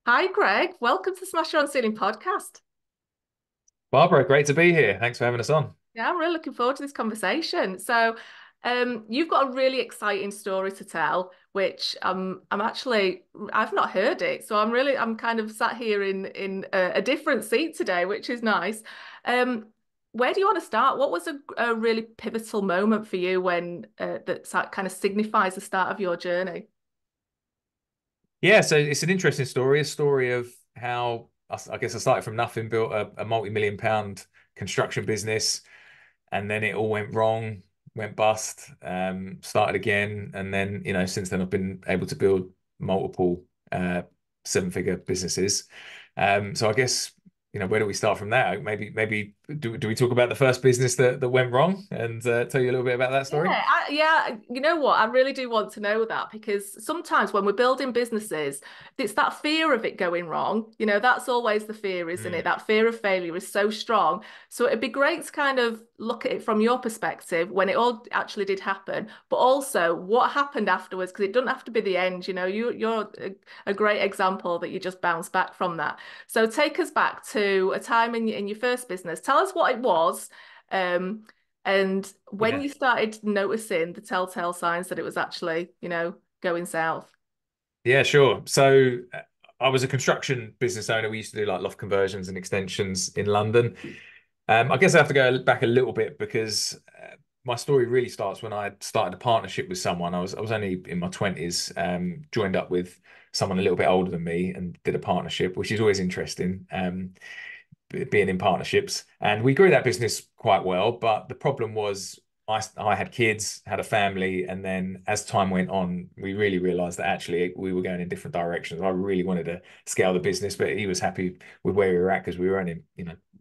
Hi, Greg. Welcome to Smash Your Own Ceiling podcast. Barbara, great to be here. Thanks for having us on. Yeah, I'm really looking forward to this conversation. You've got a really exciting story to tell, which I've not heard it, so I'm kind of sat here in a different seat today, which is nice. Um, where do you want to start? What was a really pivotal moment for you when kind of signifies the start of your journey? Yeah, so it's an interesting story, a story of how I guess I started from nothing, built a multi-million pound construction business, and then it all went wrong, went bust, started again, and then, since then I've been able to build multiple seven-figure businesses. So I guess, where do we start from there? Maybe do we talk about the first business that went wrong and tell you a little bit about that story? Yeah, you know what? I really do want to know that because sometimes when we're building businesses, it's that fear of it going wrong. That's always the fear, isn't it? Mm. That fear of failure is so strong. So it'd be great to kind of look at it from your perspective when it all actually did happen, but also what happened afterwards, because it doesn't have to be the end. You're a great example that you just bounced back from that. So take us back to a time in your first business. Tell us what it was. Um, and when Yeah. you started noticing the telltale signs that it was actually, going south. Yeah, sure. So I was a construction business owner. We used to do like loft conversions and extensions in London. I guess I have to go back a little bit because my story really starts when I started a partnership with someone. I was only in my 20s, joined up with someone a little bit older than me and did a partnership, which is always interesting, being in partnerships. And we grew that business quite well, but the problem was I had kids, had a family, and then as time went on, we really realized that actually we were going in different directions. I really wanted to scale the business, but he was happy with where we were at because we were earning,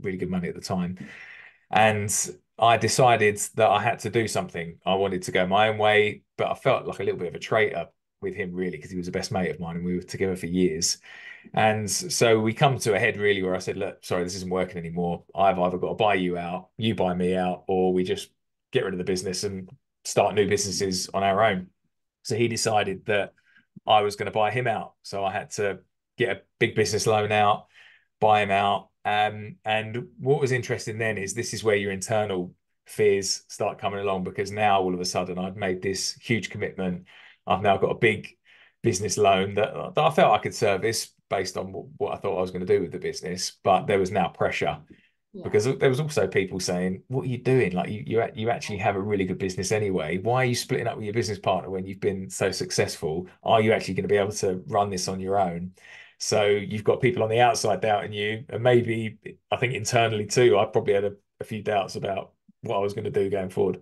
really good money at the time. And I decided that I had to do something. I wanted to go my own way, but I felt like a little bit of a traitor with him, really, because he was the best mate of mine and we were together for years. And so we come to a head really where I said, look, sorry, this isn't working anymore. I've either got to buy you out, you buy me out, or we just get rid of the business and start new businesses on our own. So he decided that I was going to buy him out. So I had to get a big business loan out, buy him out. And what was interesting then is this is where your internal fears start coming along because now all of a sudden I'd made this huge commitment. I've now got a big business loan that I felt I could service based on what I thought I was going to do with the business, but there was now pressure Yeah. because there was also people saying, "What are you doing? Like you actually have a really good business anyway. Why are you splitting up with your business partner when you've been so successful? Are you actually going to be able to run this on your own?" So you've got people on the outside doubting you, and maybe I think internally too, I probably had a few doubts about what I was going to do going forward.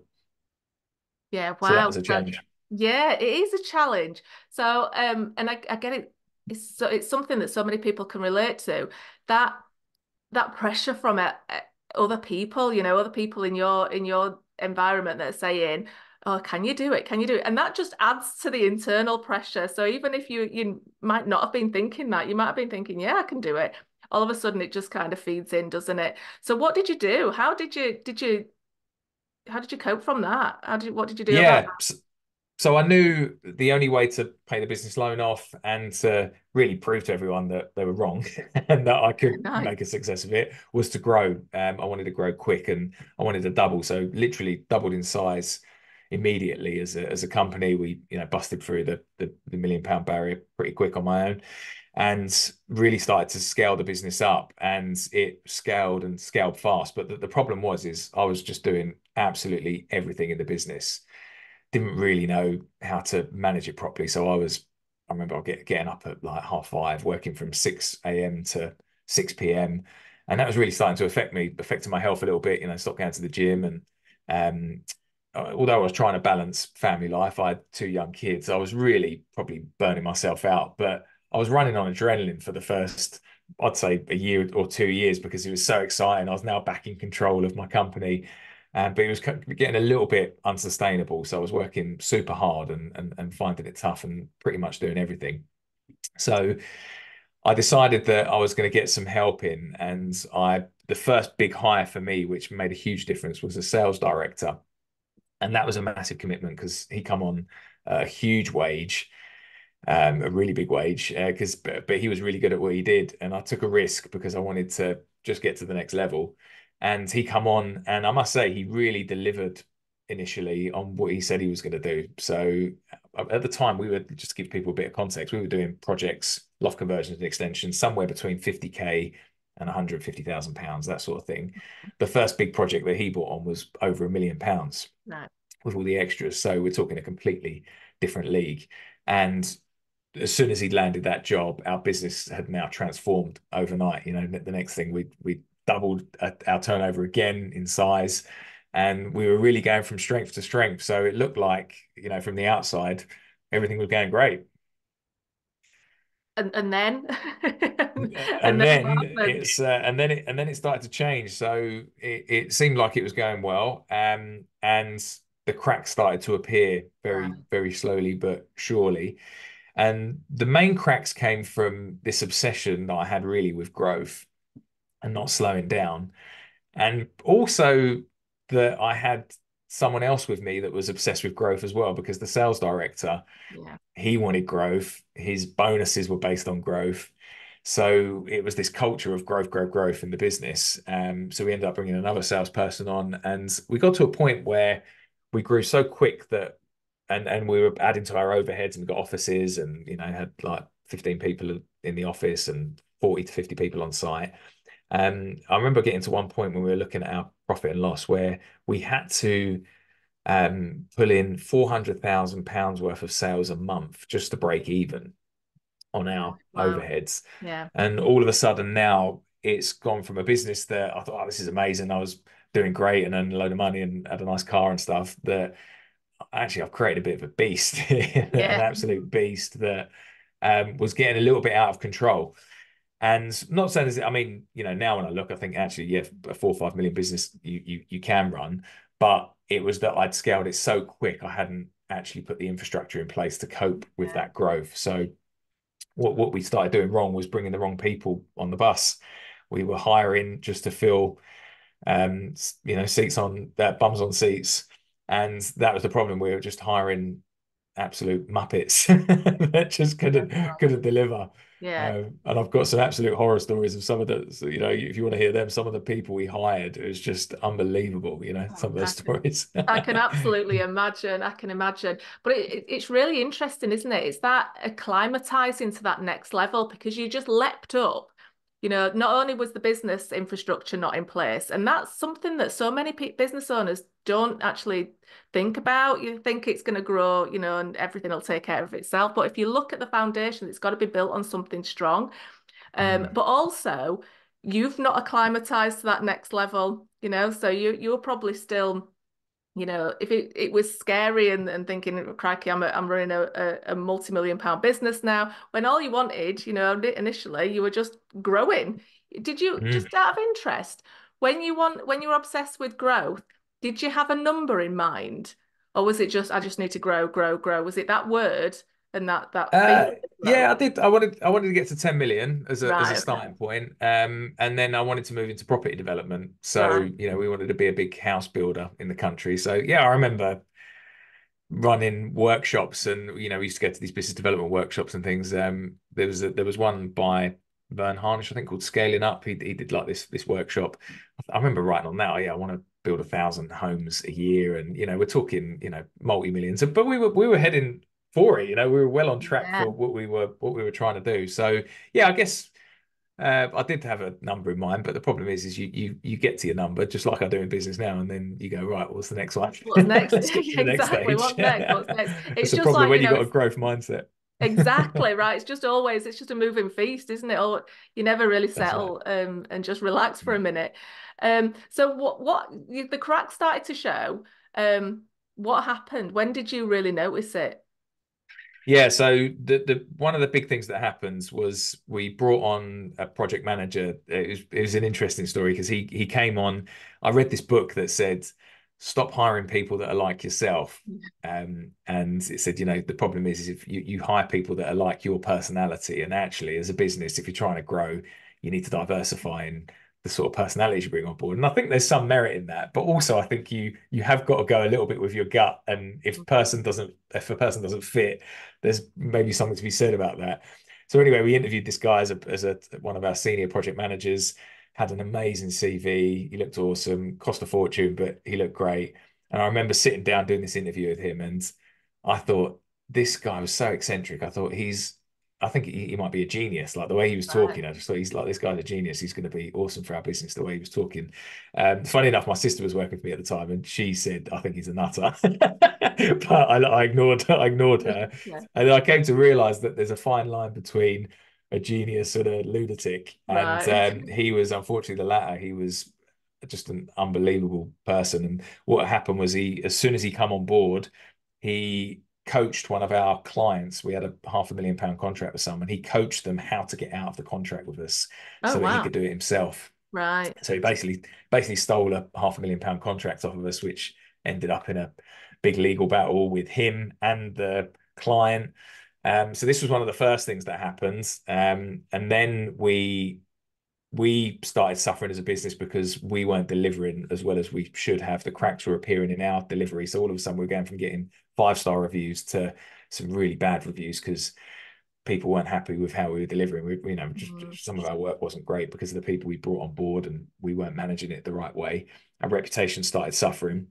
Yeah, So that wow. was a So challenge. yeah, it is a challenge. And I get it. It's something that so many people can relate to. That that pressure from other people, other people in your environment that are saying, "Oh, can you do it? Can you do it?" And that just adds to the internal pressure. So even if you might not have been thinking that, you might have been thinking, "Yeah, I can do it." All of a sudden, it just kind of feeds in, doesn't it? So what did you do? How did you cope from that? What did you do about Yeah. So I knew the only way to pay the business loan off and to really prove to everyone that they were wrong and that I that? could Nice. make a success of it was to grow. I wanted to grow quick and I wanted to double. So literally doubled in size immediately as a company. We busted through the £1 million barrier pretty quick on my own and really started to scale the business up and it scaled and scaled fast. But the problem was I was just doing absolutely everything in the business, didn't really know how to manage it properly. So I remember getting up at like 5:30, working from 6 a.m. to 6 p.m. And that was really starting to affecting my health a little bit, stopped going to the gym. And although I was trying to balance family life, I had two young kids. I was really probably burning myself out, but I was running on adrenaline for the first, I'd say a year or 2 years because it was so exciting. I was now back in control of my company. But it was getting a little bit unsustainable. So I was working super hard and finding it tough and pretty much doing everything. So I decided that I was going to get some help in. And the first big hire for me, which made a huge difference, was a sales director. And that was a massive commitment because he come on a huge wage. a really big wage, because but he was really good at what he did, and I took a risk because I wanted to just get to the next level. And he come on, and I must say he really delivered initially on what he said he was going to do. So at the time, we were, just to give people a bit of context, we were doing projects, loft conversions and extensions, somewhere between 50K and 150,000 pounds, that sort of thing. The first big project that he brought on was over £1 million Right. with all the extras. So we're talking a completely different league. And as soon as he landed that job, our business had now transformed overnight. You know, the next thing we doubled our turnover again in size, and we were really going from strength to strength. So it looked like, you know, from the outside, everything was going great. And then and And then what then happened? and then it started to change. So it seemed like it was going well, and the cracks started to appear very, Right. very slowly but surely. And the main cracks came from this obsession that I had really with growth and not slowing down. And also that I had someone else with me that was obsessed with growth as well, because the sales director, Yeah. he wanted growth. His bonuses were based on growth. So it was this culture of growth, growth, growth in the business. So we ended up bringing another salesperson on, and we got to a point where we grew so quick that, and we were adding to our overheads, and we got offices, and you know had like 15 people in the office and 40 to 50 people on site. I remember getting to one point when we were looking at our profit and loss where we had to pull in £400,000 worth of sales a month just to break even on Yeah. our Wow. overheads. Yeah. And all of a sudden now it's gone from a business that I thought, oh, this is amazing. I was doing great and earned a load of money and had a nice car and stuff, that actually I've created a bit of a beast, an Yeah. absolute beast that was getting a little bit out of control. And not saying I mean, you know, now when I look, I think actually, yeah, a 4 or 5 million business you can run, but it was that I'd scaled it so quick, I hadn't actually put the infrastructure in place to cope with Yeah. that growth. So what we started doing wrong was bringing the wrong people on the bus. We were hiring just to fill, you know, seats on bums on seats, and that was the problem. We were just hiring absolute muppets that just couldn't deliver. Yeah. And I've got some absolute horror stories of some of the, so, you know, if you want to hear them, some of the people we hired, it was just unbelievable, you know, some Oh, of those stories. I can absolutely imagine. I can imagine. But it's really interesting, isn't it? It's that acclimatizing to that next level because you just leapt up. You know, not only was the business infrastructure not in place, and that's something that so many business owners don't actually think about. You think it's going to grow, you know, and everything will take care of itself. But if you look at the foundation, it's got to be built on something strong. Mm. But also, you've not acclimatized to that next level, you know, so you're probably still, you know, if it was scary and thinking, crikey, I'm running a multi-million pound business now, when all you wanted, you know, initially you were just growing. Did you, Mm. just out of interest, when you were obsessed with growth, did you have a number in mind? Or was it just I just need to grow, grow, grow? Was it that word and that feeling of growth? Yeah, I did. I wanted to get to 10 million as a Right, okay. starting point. And then I wanted to move into property development. So, Right. you know, we wanted to be a big house builder in the country. So yeah, I remember running workshops, and you know we used to go to these business development workshops and things. There was one by Vern Harnish, I think, called Scaling Up. He did like this workshop. I remember writing on that, oh, yeah, I want to build 1,000 homes a year, and you know we're talking, you know, multi-millions, but we were heading for it. You know, we were well on track Yeah. for what we were trying to do. So yeah, I guess I did have a number in mind, but the problem is you get to your number just like I do in business now, and then you go, right, what's the next one? What's next? Let's get to the next Exactly. stage. What's next? What's next? That's It's a just problem like, when you you know, got a it's growth mindset. exactly right. It's just always, it's just a moving feast, isn't it? Or you never really That's right. settle and just relax for a No. minute. So the cracks started to show. What happened? When did you really notice it? Yeah, so the one of the big things that happens was we brought on a project manager. It was an interesting story because he came on. I read this book that said, "Stop hiring people that are like yourself." And it said, you know, the problem is if you hire people that are like your personality, and actually, as a business, if you're trying to grow, you need to diversify and the sort of personalities you bring on board. And I think there's some merit in that, but also I think you have got to go a little bit with your gut. And if a person doesn't fit, there's maybe something to be said about that. So anyway, we interviewed this guy as one of our senior project managers, had an amazing CV. He looked awesome, cost a fortune, but he looked great. And I remember sitting down doing this interview with him, and I thought this guy was so eccentric. I think he might be a genius. Like the way he was Right. talking, I just thought he's like, this guy's a genius. He's going to be awesome for our business. The way he was talking. Funny enough, my sister was working for me at the time, and she said, "I think he's a nutter," but I ignored her, Yeah. and then I came to realize that there's a fine line between a genius and a lunatic, and Right. he was unfortunately the latter. He was just an unbelievable person, and what happened was as soon as he come on board, he coached one of our clients. We had a £500,000 contract with someone. He coached them how to get out of the contract with us Oh, so that he wow. could do it himself. Right. So he basically stole a £500,000 contract off of us, which ended up in a big legal battle with him and the client. So this was one of the first things that happened. And then we started suffering as a business because we weren't delivering as well as we should have. The cracks were appearing in our delivery. So all of a sudden, we're going from getting 5-star reviews to some really bad reviews because people weren't happy with how we were delivering. Mm. Some of our work wasn't great because of the people we brought on board, and we weren't managing it the right way. Our reputation started suffering.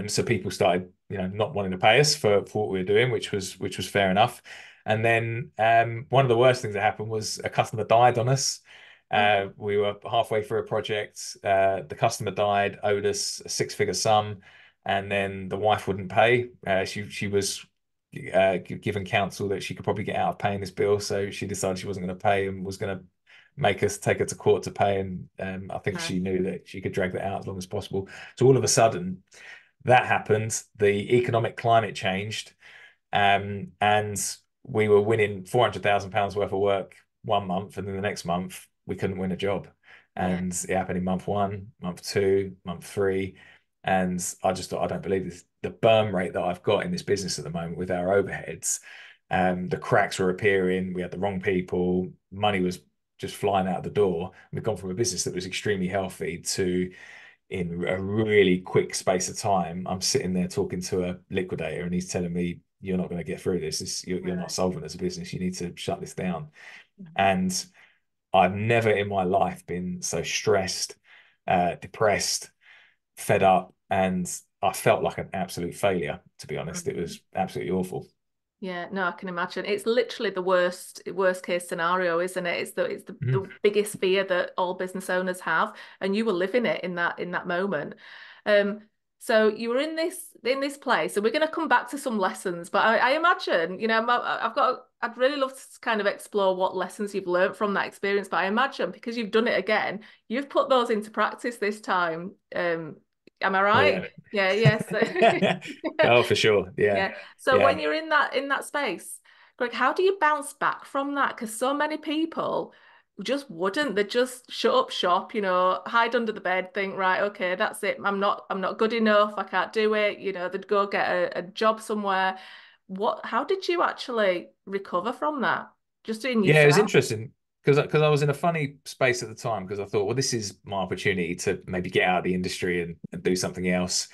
So people started, not wanting to pay us for what we were doing, which was fair enough. And then one of the worst things that happened was a customer died on us. Oh, We were halfway through a project. The customer died, owed us a six-figure sum, and then the wife wouldn't pay. She was given counsel that she could probably get out of paying this bill, so she decided she wasn't going to pay and was going to make us take her to court to pay. And I think okay. she knew that she could drag that out as long as possible. So all of a sudden, that happened. The economic climate changed, and we were winning £400,000 worth of work one month, and then the next month we couldn't win a job. Yeah. And it happened in month one, month two, month three. And I just thought, I don't believe this. The burn rate that I've got in this business at the moment with our overheads, the cracks were appearing. We had the wrong people. Money was just flying out the door. We've gone from a business that was extremely healthy to, in a really quick space of time, I'm sitting there talking to a liquidator, and he's telling me, "You're not going to get through this. You're not Right. solvent as a business. You need to shut this down." Mhm. And I've never in my life been so stressed, depressed, fed up, and I felt like an absolute failure, to be honest. It Mhm. was absolutely awful. Yeah, no, I can imagine. It's literally the worst case scenario, isn't it? It's the Mm. biggest fear that all business owners have, and you were living it in that moment. Um, so you were in this place, and we're going to come back to some lessons. But I imagine, I'd really love to kind of explore what lessons you've learned from that experience. But I imagine because you've done it again, you've put those into practice this time. Am I Oh right? yeah. Yeah, yes. Oh, for sure. Yeah. Yeah. So when Yeah. you're in that space, Greg, how do you bounce back from that? Because so many people just wouldn't. They just shut up shop, hide under the bed, think, right, okay, that's it. I'm not good enough. I can't do it. They'd go get a job somewhere. How did you actually recover from that? Just in Yeah, it was yourself. interesting because I was in a funny space at the time because I thought, well, this is my opportunity to maybe get out of the industry and do something else.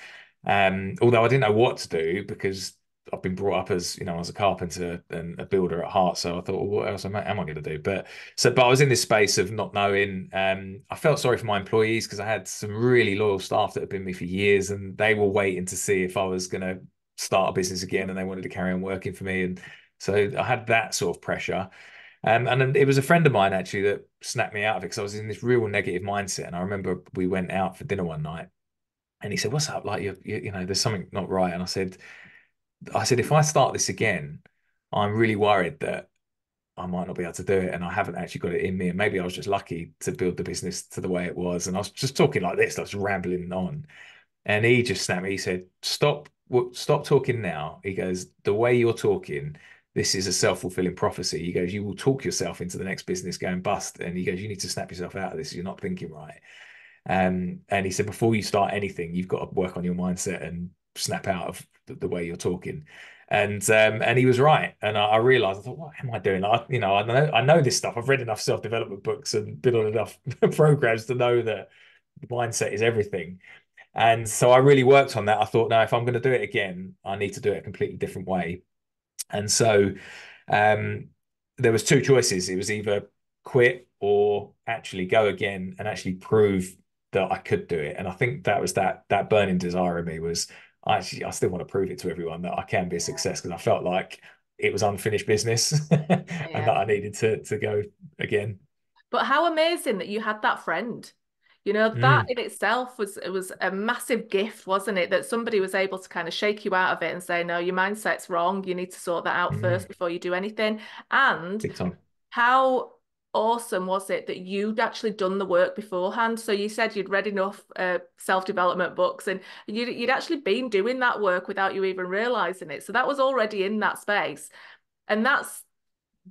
Although I didn't know what to do because I've been brought up as, I was a carpenter and a builder at heart. So I thought, well, what else am I going to do? But I was in this space of not knowing. I felt sorry for my employees because I had some really loyal staff that had been with me for years, and they were waiting to see if I was going to start a business again, and they wanted to carry on working for me. And so I had that sort of pressure. And then it was a friend of mine actually that snapped me out of it because I was in this real negative mindset. And I remember we went out for dinner one night, and he said, "What's up? Like there's something not right." And I said, if I start this again, I'm really worried that I might not be able to do it, and I haven't actually got it in me. And maybe I was just lucky to build the business to the way it was. And I was just talking like this, I was rambling on. And he just snapped me. He said, stop talking now." He goes, "The way you're talking, this is a self-fulfilling prophecy." He goes, "You will talk yourself into the next business going bust." And he goes, "You need to snap yourself out of this. You're not thinking right." And he said, "Before you start anything, you've got to work on your mindset and snap out of the way you're talking." And he was right. And I realized, I thought, what am I doing? I know this stuff. I've read enough self-development books and been on enough programs to know that mindset is everything. And so I really worked on that. I thought, no, if I'm going to do it again, I need to do it a completely different way. And so um, there was two choices. It was either quit or actually go again and actually prove that I could do it. And I think that was that burning desire in me was I still want to prove it to everyone that I can be a success because I felt like it was unfinished business and Yeah. that I needed to go again. But how amazing that you had that friend. You know, that Mm, in itself was a massive gift, wasn't it? That somebody was able to kind of shake you out of it and say, no, your mindset's wrong. You need to sort that out first mm, before you do anything. And big time. how awesome was it that you'd actually done the work beforehand? So you said you'd read enough self-development books and you'd actually been doing that work without you even realizing it. So that was already in that space. And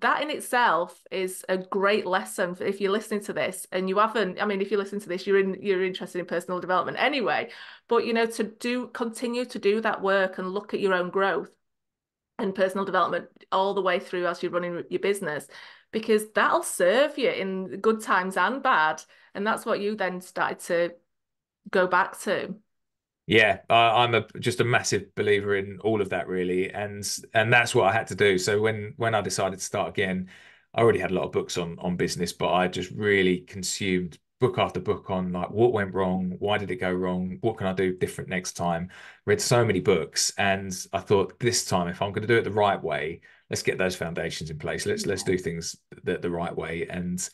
that in itself is a great lesson if you're listening to this and you haven't, I mean, if you listen to this, you're interested in personal development anyway, but to continue to do that work and look at your own growth and personal development all the way through as you're running your business, because that'll serve you in good times and bad. And that's what you then started to go back to. Yeah, I'm just a massive believer in all of that, really, and that's what I had to do. So when I decided to start again, I already had a lot of books on business, but I just really consumed book after book on like what went wrong, why did it go wrong, what can I do different next time. Read so many books, and I thought this time, if I'm going to do it the right way, let's get those foundations in place. Let's Yeah. do things the right way, and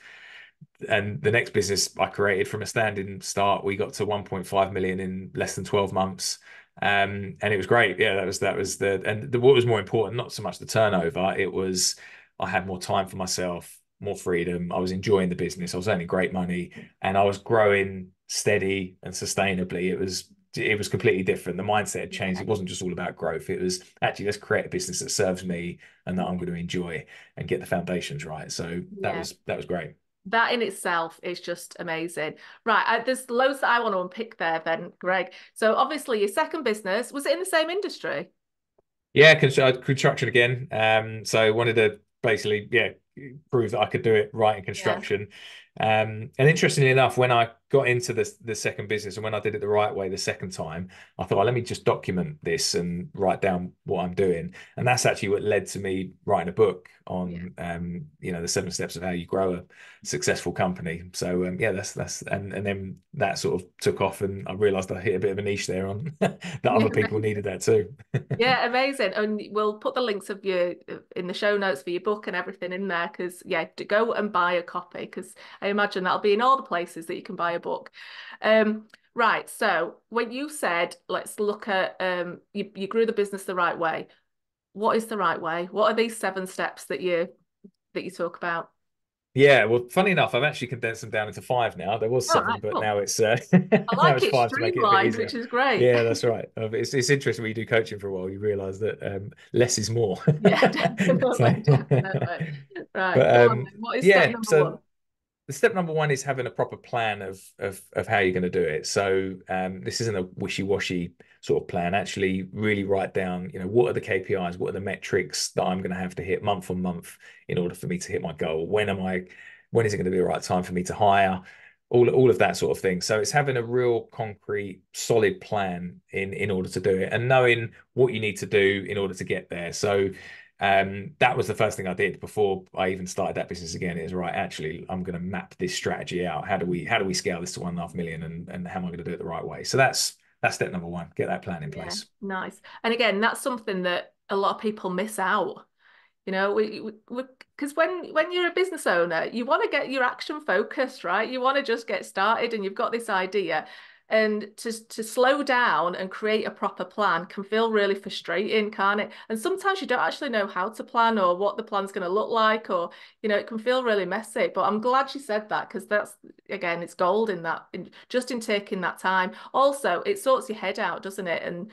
the next business I created from a standing start, we got to 1.5 million in less than 12 months. And it was great. Yeah, that was what was more important, not so much the turnover, it was I had more time for myself, more freedom. I was enjoying the business. I was earning great money and I was growing steady and sustainably. It was completely different. The mindset had changed. Yeah. It wasn't just all about growth. It was actually let's create a business that serves me and that I'm going to enjoy and get the foundations right. So that Yeah. was great. That in itself is just amazing. Right, there's loads that I want to unpick there then, Greg. So obviously your second business, was it in the same industry? Yeah, construction again. So I wanted to basically, yeah, prove that I could do it right in Yeah. construction. And interestingly enough, when I got into the second business and when I did it the right way the second time, I thought, let me just document this and write down what I'm doing. And that's actually what led to me writing a book Yeah. on, the 7 steps of how you grow a successful company. So yeah, that's and then that sort of took off, and I realized I hit a bit of a niche there on that Yeah. other people needed that too. Yeah, amazing. And we'll put the links of your in the show notes for your book and everything in there because yeah, to go and buy a copy because I imagine that'll be in all the places that you can buy a book. Right. So when you said let's look at you grew the business the right way, what is the right way? What are these 7 steps that you talk about? Yeah, well, funny enough, I've actually condensed them down into five now. There was All seven, right, but cool. now it's I now like it's it five to make it a bit streamlined, which easier. is great. Yeah, that's right. It's interesting when you do coaching for a while, you realize that less is more. Yeah, So, definitely, definitely. Right, but go on then. What is step yeah, number so one? the step number one is having a proper plan of how you're going to do it. So this isn't a wishy-washy sort of plan. Actually, really write down, what are the KPIs, what are the metrics that I'm going to have to hit month on month in order for me to hit my goal. When is it going to be the right time for me to hire? All of that sort of thing. So it's having a real concrete, solid plan in order to do it and knowing what you need to do in order to get there. So that was the first thing I did before I even started that business again. It was right, actually, I'm going to map this strategy out. How do we scale this to 1.5 million and how am I going to do it the right way? So that's step number one. Get that plan in Yeah, place. nice. And again, that's something that a lot of people miss out. We because when you're a business owner, you want to get your action focused, right? You want to just get started and you've got this idea. And to slow down and create a proper plan can feel really frustrating, can't it? And sometimes you don't actually know how to plan or what the plan's going to look like, or it can feel really messy. But I'm glad you said that because that's again, it's gold in that, just in taking that time. Also, it sorts your head out, doesn't it? And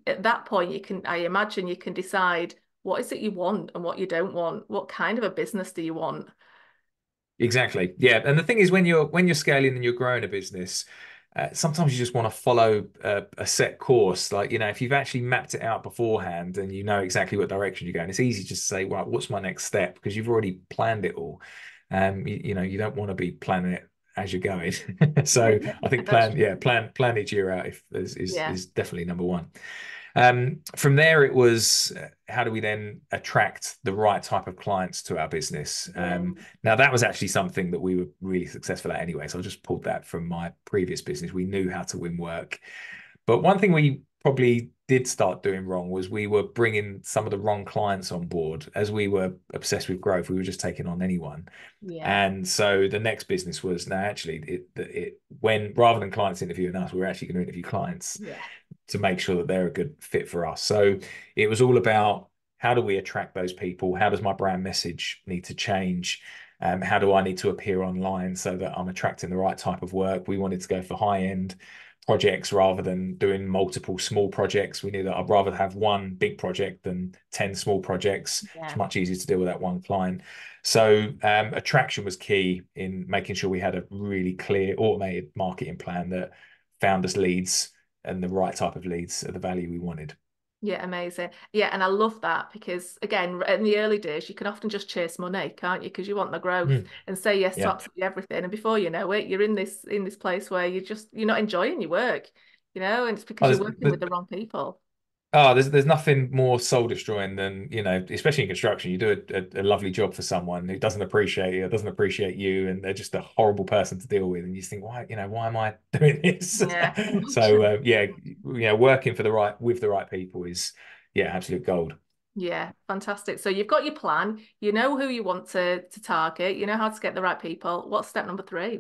at that point, I imagine you can decide what is it you want and what you don't want. What kind of a business do you want? Exactly. Yeah. And the thing is when you're scaling and you're growing a business, sometimes you just want to follow a set course. Like, if you've actually mapped it out beforehand and you know exactly what direction you're going, it's easy just to say, well, what's my next step? Because you've already planned it all. You don't want to be planning it as you're going. So I think That's true. plan each year out if Yeah. is definitely number one. From there, it was how do we then attract the right type of clients to our business? Yeah. Now, that was actually something that we were really successful at anyway. So I just pulled that from my previous business. We knew how to win work. But one thing we probably did start doing wrong was we were bringing some of the wrong clients on board. As we were obsessed with growth, we were just taking on anyone. Yeah. And so the next business was now actually when rather than clients interviewing us, we we're actually going to interview clients Yeah. to make sure that they're a good fit for us. So it was all about how do we attract those people? How does my brand message need to change? How do I need to appear online so that I'm attracting the right type of work? We wanted to go for high end projects rather than doing multiple small projects. We knew that I'd rather have one big project than 10 small projects. It's Yeah. much easier to deal with that one client. So attraction was key in making sure we had a really clear automated marketing plan that found us leads and the right type of leads at the value we wanted. Yeah, amazing. Yeah, and I love that because again, in the early days, you can often just chase money, can't you? Because you want the growth Mm. and say yes to Yeah. absolutely everything. And before you know it, you're in this place where you're not enjoying your work, and it's Oh, because you're working with the wrong people. there's nothing more soul destroying than, especially in construction, you do a lovely job for someone who doesn't appreciate you, doesn't appreciate you, and they're just a horrible person to deal with. And you think, why am I doing this? Yeah, I can So imagine. working with the right people is, yeah, absolute gold. Yeah, fantastic. So you've got your plan, you know who you want to target, you know how to get the right people. What's step number three?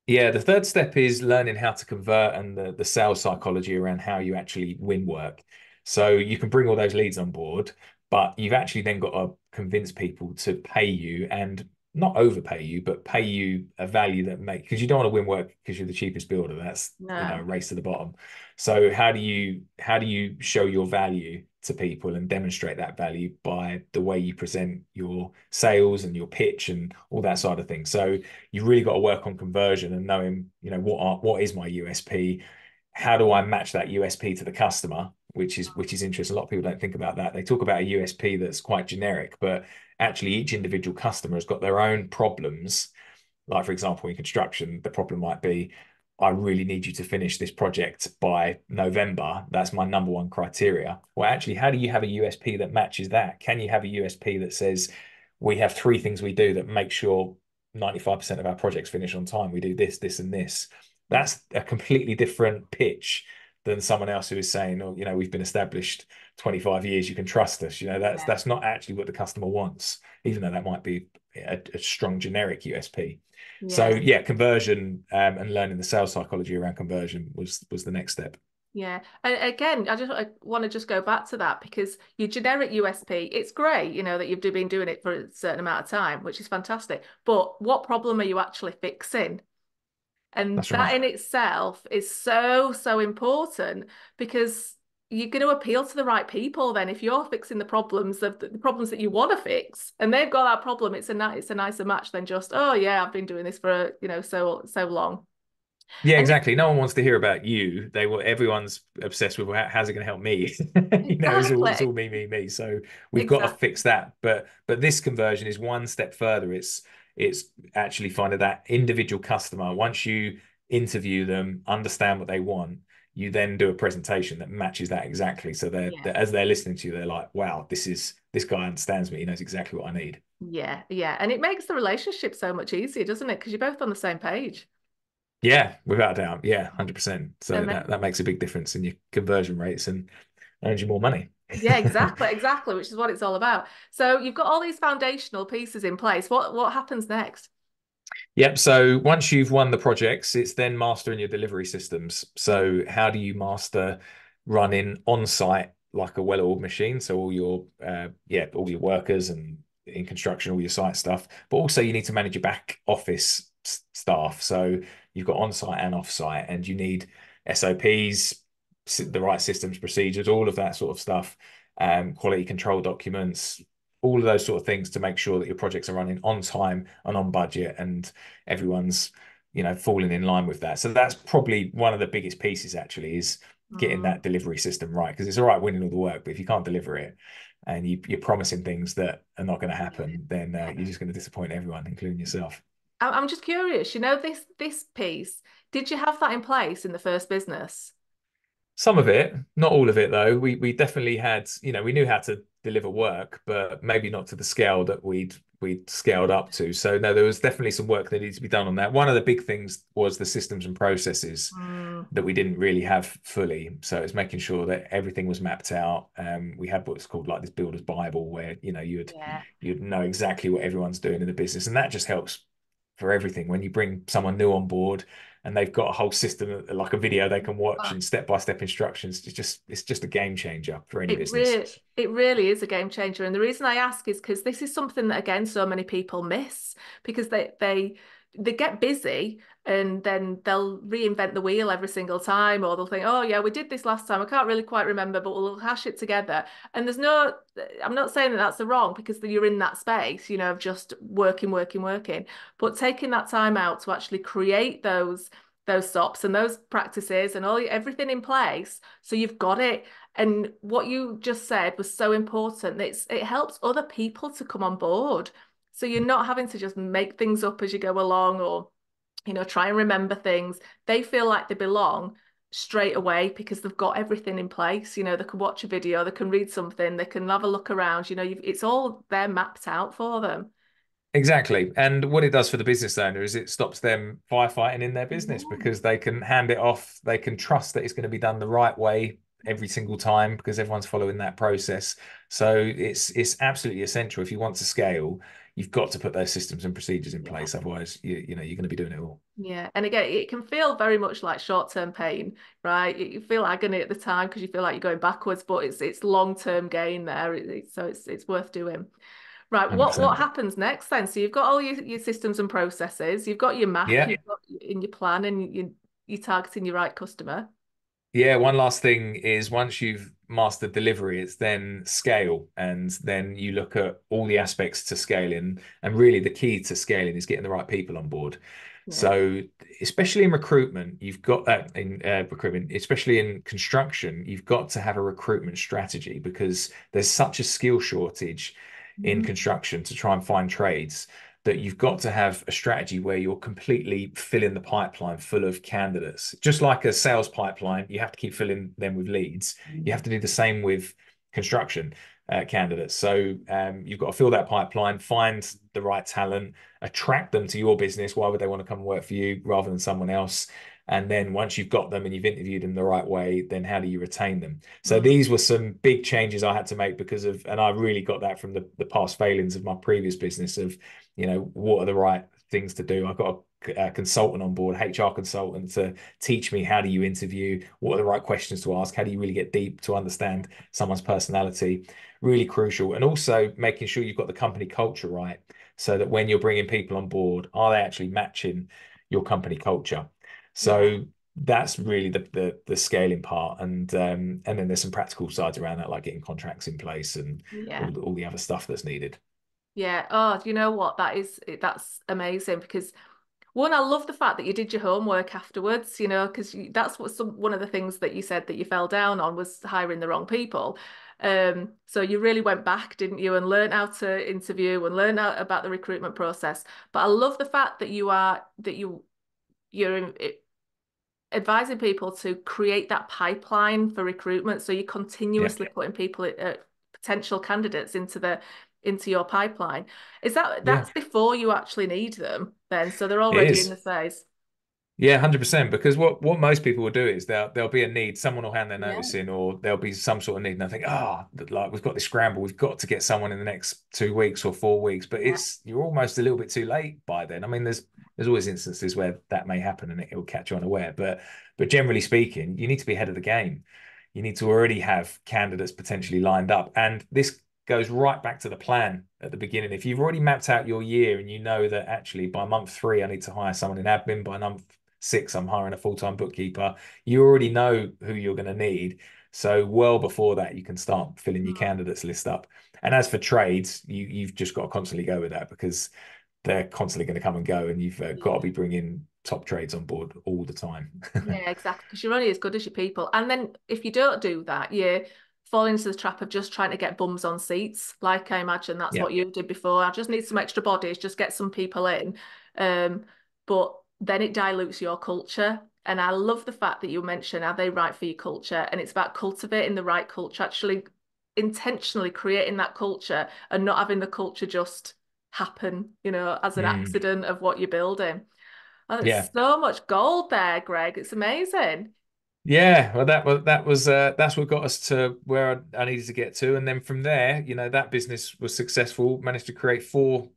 Yeah, the third step is learning how to convert and the sales psychology around how you actually win work. So you can bring all those leads on board, but you've actually then got to convince people to pay you and not overpay you, but pay you a value that because you don't want to win work because you're the cheapest builder. That's, a No. race to the bottom. So how do you show your value to people and demonstrate that value by the way you present your sales and your pitch and all that side of things. So you've really got to work on conversion and knowing, what is my USP? How do I match that USP to the customer? Which is interesting. A lot of people don't think about that. They talk about a USP that's quite generic, but actually each individual customer has got their own problems. Like, for example, in construction, the problem might be, I really need you to finish this project by November. That's my number one criteria. Well, actually, how do you have a USP that matches that? Can you have a USP that says, we have three things we do that make sure 95% of our projects finish on time? We do this, this, and this. That's a completely different pitch than someone else who is saying, oh, we've been established 25 years, you can trust us. That's Yeah. that's not actually what the customer wants, even though that might be a strong generic USP. So Yeah. yeah, conversion and learning the sales psychology around conversion was the next step. Yeah. And again, I want to just go back to that because your generic USP, it's great, that you've been doing it for a certain amount of time, which is fantastic. But what problem are you actually fixing? And That's that right. in itself is so, so important because you're going to appeal to the right people then if you're fixing the problems that you want to fix and they've got that problem, it's a nicer match than just, oh yeah, I've been doing this for, so long. Yeah, And exactly. No one wants to hear about you. Everyone's obsessed with, well, how's it going to help me? It's all exactly, me, me, me. So we've got to exactly. fix that. But this conversion is one step further. It's actually finding that individual customer. Once you interview them, understand what they want, you then do a presentation that matches that exactly. So Yeah. as they're listening to you, they're like, wow, this guy understands me. He knows exactly what I need. Yeah, yeah. And it makes the relationship so much easier, doesn't it? Because you're both on the same page. Yeah, without a doubt. Yeah, 100%. So that Amazing. makes a big difference in your conversion rates and earns you more money. Yeah, exactly, exactly, which is what it's all about. So you've got all these foundational pieces in place. What happens next? Yep. So once you've won the projects, it's then mastering your delivery systems. Yeah. So how do you master running on site like a well-oiled machine? So all your workers and in construction, all your site stuff, but also you need to manage your back office staff. So you've got on site and off site, and you need SOPs, the right systems, procedures, all of that sort of stuff, quality control documents, all of those sort of things to make sure that your projects are running on time and on budget and everyone's falling in line with that. So that's probably one of the biggest pieces actually is getting Mm, that delivery system right. Because it's all right winning all the work, but if you can't deliver it and you're promising things that are not going to happen, then yeah. you're just going to disappoint everyone, including yourself. I'm just curious, this piece, did you have that in place in the first business? Some of it, not all of it though. We definitely had, we knew how to deliver work, but maybe not to the scale that we'd scaled up to. So no, there was definitely some work that needed to be done on that. One of the big things was the systems and processes Mm, that we didn't really have fully. So it's making sure that everything was mapped out. We had what's called like this builder's Bible, where yeah. you'd know exactly what everyone's doing in the business, and that just helps for everything. When you bring someone new on board and they've got a whole system like a video they can watch Oh, and step-by-step instructions, it's just a game changer for any It business. really, it really is a game changer. And the reason I ask is because this is something that again so many people miss because they get busy and then they'll reinvent the wheel every single time, or they'll think, oh yeah, we did this last time. I can't really quite remember, but we'll hash it together. And I'm not saying that that's the wrong because you're in that space, of just working, working, working. But taking that time out to actually create those stops and those practices and everything in place. So you've got it. And what you just said was so important. It helps other people to come on board. So you're not having to just make things up as you go along or, try and remember things. They feel like they belong straight away because they've got everything in place. They can watch a video, they can read something, they can have a look around. It's all there mapped out for them. Exactly. And what it does for the business owner is it stops them firefighting in their business Yeah. because they can hand it off. They can trust that it's going to be done the right way every single time because everyone's following that process. So it's absolutely essential. If you want to scale, you've got to put those systems and procedures in Yeah. place. Otherwise, you're going to be doing it all. Yeah. And again, it can feel very much like short-term pain, right? You feel agony at the time because you feel like you're going backwards, but it's long-term gain there. So it's worth doing. Right. What 100%. happens next then? So you've got all your systems and processes, you've got your map, Yeah. you've got in your plan, and you're targeting your right customer. Yeah, one last thing is once you've mastered delivery, it's then scale. And then you look at all the aspects to scaling. And really, the key to scaling is getting the right people on board. Yeah. So, especially in recruitment, you've got that in recruitment, especially in construction, you've got to have a recruitment strategy because there's such a skill shortage in Mhm. construction to try and find trades that you've got to have a strategy where you're completely filling the pipeline full of candidates. Just like a sales pipeline, you have to keep filling them with leads. You have to do the same with construction candidates. So you've got to fill that pipeline, find the right talent, attract them to your business. Why would they want to come and work for you rather than someone else? And then once you've got them and you've interviewed them the right way, then how do you retain them? So Mm. these were some big changes I had to make because of, and I really got that from the past failings of my previous business of, what are the right things to do? I've got a consultant on board, HR consultant, to teach me how do you interview, what are the right questions to ask, how do you really get deep to understand someone's personality, really crucial. And also making sure you've got the company culture right, so that when you're bringing people on board, are they actually matching your company culture? Yeah. So that's really the scaling part, and then there's some practical sides around that, like getting contracts in place and Yeah. all the other stuff that's needed. Yeah. Oh, do you know what? That's amazing because one, I love the fact that you did your homework afterwards, because that's one of the things that you said that you fell down on was hiring the wrong people. So you really went back, didn't you, and learned how to interview and learn out about the recruitment process. But I love the fact that you're advising people to create that pipeline for recruitment. So you're Yeah. continuously putting people, potential candidates into your pipeline. Yeah, That's before you actually need them then? So they're it already in the is. phase. Yeah, 100%. Because what most people will do is there'll be a need, someone will hand their Yeah. notice in, or there'll be some sort of need, and they'll think, like we've got this scramble, we've got to get someone in the next 2 weeks or 4 weeks. But Yeah. you're almost a little bit too late by then. I mean, there's always instances where that may happen and it will catch you unaware. But generally speaking, you need to be ahead of the game. You need to already have candidates potentially lined up. And this goes right back to the plan at the beginning. If you've already mapped out your year and you know that actually by month 3, I need to hire someone in admin, by month 6, I'm hiring a full-time bookkeeper, you already know who you're going to need. So well before that, you can start filling your Mm. candidates list up. And as for trades, you've just got to constantly go with that because they're constantly going to come and go, and you've got to Yeah. be bringing top trades on board all the time. Yeah, exactly. Because you're only as good as your people. And then if you don't do that, you fall into the trap of just trying to get bums on seats. Like I imagine that's Yeah. what you did before. I just need some extra bodies, just get some people in. Um, but then it dilutes your culture. And I love the fact that you mentioned, are they right for your culture? And it's about cultivating the right culture, actually intentionally creating that culture and not having the culture just happen, as an Mm. accident of what you're building. Oh, Yeah. there's so much gold there, Greg. It's amazing. Yeah, well, that's what got us to where I needed to get to, and then from there, that business was successful. Managed to create four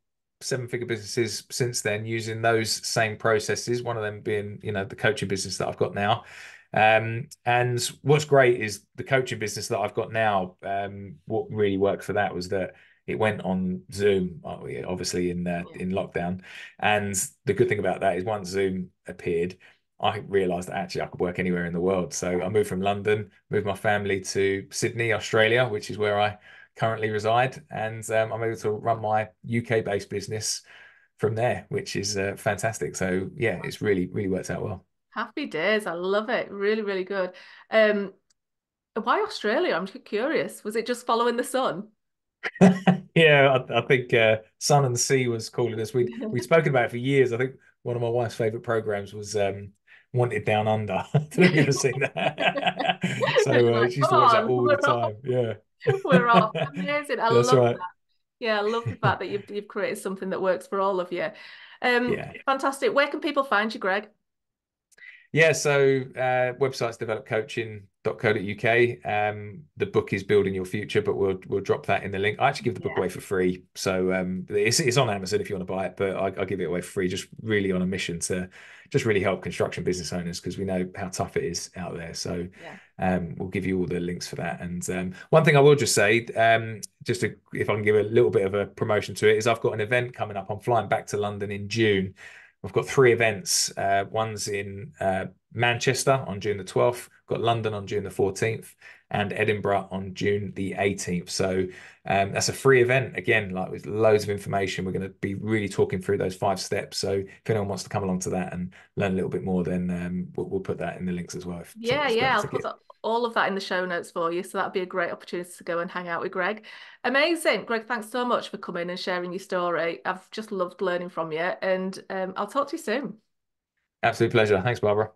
seven-figure businesses since then using those same processes. One of them being, the coaching business that I've got now. And what's great is the coaching business that I've got now. What really worked for that was that it went on Zoom, obviously Yeah. in lockdown. And the good thing about that is once Zoom appeared, I realized that actually I could work anywhere in the world. So I moved from London, moved my family to Sydney, Australia, which is where I currently reside. And I'm able to run my UK-based business from there, which is fantastic. So yeah, it's really, really worked out well. Happy days. I love it. Really, really good. Um, why Australia? I'm just curious. Was it just following the sun? Yeah, I think Sun and the Sea was calling us. We'd spoken about it for years. I think one of my wife's favorite programs was Wanted Down Under. I don't know if you've ever seen that. You're So like, she used come to watch that on, all the we're off. time. Yeah. We're off. Amazing. I That's love right. that. Yeah, I love the fact that you've created something that works for all of you. Yeah. Fantastic. Where can people find you, Greg? Yeah, so website's developcoaching.co.uk. The book is Building Your Future, but we'll drop that in the link. I actually give the book Yeah, away for free. So it's on Amazon if you want to buy it, but I give it away for free, just really on a mission to just really help construction business owners because we know how tough it is out there. So yeah, we'll give you all the links for that. And one thing I will just say, if I can give a little bit of a promotion to it, is I've got an event coming up. I'm flying back to London in June. We've got three events. One's in Manchester on June the 12th, got London on June the 14th, and Edinburgh on June the 18th. So that's a free event. Again, like with loads of information. We're going to be really talking through those 5 steps. So if anyone wants to come along to that and learn a little bit more, then we'll put that in the links as well if someone yeah, wants to grab yeah. a I'll put ticket. all of that in the show notes for you. So that'd be a great opportunity to go and hang out with Greg. Amazing. Greg, thanks so much for coming and sharing your story. I've just loved learning from you, and I'll talk to you soon. Absolute pleasure. Thanks, Barbara.